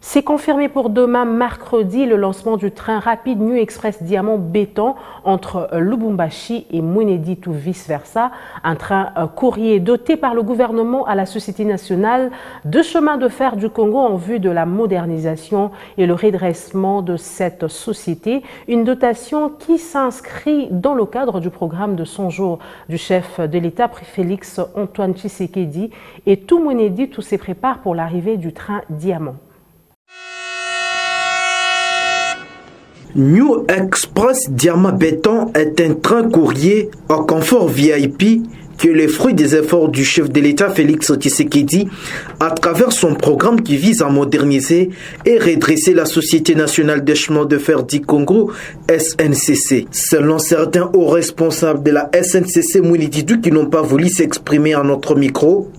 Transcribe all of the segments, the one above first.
C'est confirmé pour demain, mercredi, le lancement du train rapide New Express Diamant Béton entre Lubumbashi et Mweneditu ou vice-versa. Un train courrier doté par le gouvernement à la Société nationale de chemin de fer du Congo en vue de la modernisation et le redressement de cette société. Une dotation qui s'inscrit dans le cadre du programme de 100 jours du chef de l'État, Félix Antoine Tshisekedi. Et tout Mweneditu se prépare pour l'arrivée du train Diamant. New Express Diamant Béton est un train courrier à confort VIP qui est le fruit des efforts du chef de l'État Félix Tshisekedi à travers son programme qui vise à moderniser et redresser la Société nationale des chemins de fer du Congo, SNCC. Selon certains hauts responsables de la SNCC Mweneditu qui n'ont pas voulu s'exprimer à notre micro,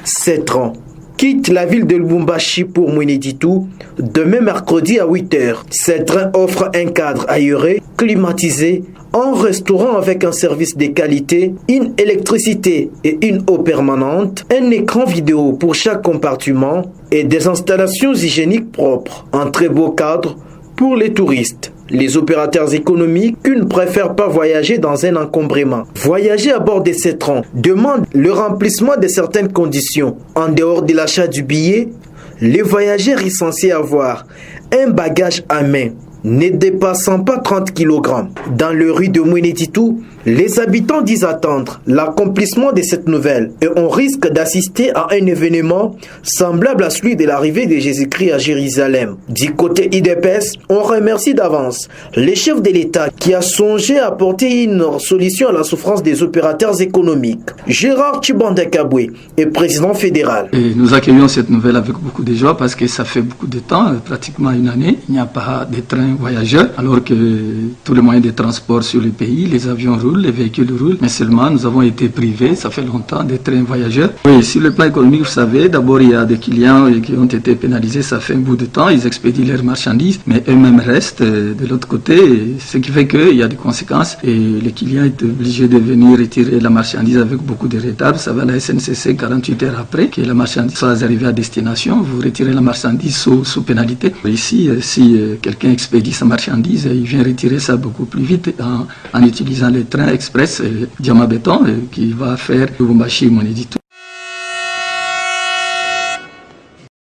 ces trains quitte la ville de Lubumbashi pour Mweneditu demain mercredi à 8h. Ce train offre un cadre aéré, climatisé, un restaurant avec un service de qualité, une électricité et une eau permanente, un écran vidéo pour chaque compartiment et des installations hygiéniques propres. Un très beau cadre pour les touristes. Les opérateurs économiques qui ne préfèrent pas voyager dans un encombrement. Voyager à bord de ces trains demande le remplissement de certaines conditions. En dehors de l'achat du billet, les voyageurs sont censés avoir un bagage à main ne dépassant pas 30 kg. Dans le rue de Mweneditu, les habitants disent attendre l'accomplissement de cette nouvelle et on risque d'assister à un événement semblable à celui de l'arrivée de Jésus-Christ à Jérusalem. Du côté IDPS, on remercie d'avance le chef de l'État qui a songé à apporter une solution à la souffrance des opérateurs économiques. Gérard Chibandekabwe est président fédéral. Et nous accueillons cette nouvelle avec beaucoup de joie parce que ça fait beaucoup de temps, pratiquement une année, il n'y a pas de train voyageurs, alors que tous les moyens de transport sur le pays, les avions roulent, les véhicules roulent, mais seulement nous avons été privés, ça fait longtemps, des trains voyageurs. Oui, sur le plan économique, vous savez, d'abord il y a des clients qui ont été pénalisés, ça fait un bout de temps, ils expédient leurs marchandises, mais eux-mêmes restent de l'autre côté, ce qui fait qu'il y a des conséquences et les clients est obligé de venir retirer la marchandise avec beaucoup de retard. Ça va à la SNCC 48 heures après que la marchandise soit arrivée à destination, vous retirez la marchandise sous pénalité. Ici, si quelqu'un expédie sa marchandise, il vient retirer ça beaucoup plus vite en utilisant le train express Diamant Béton qui va faire Lubumbashi Mweneditu.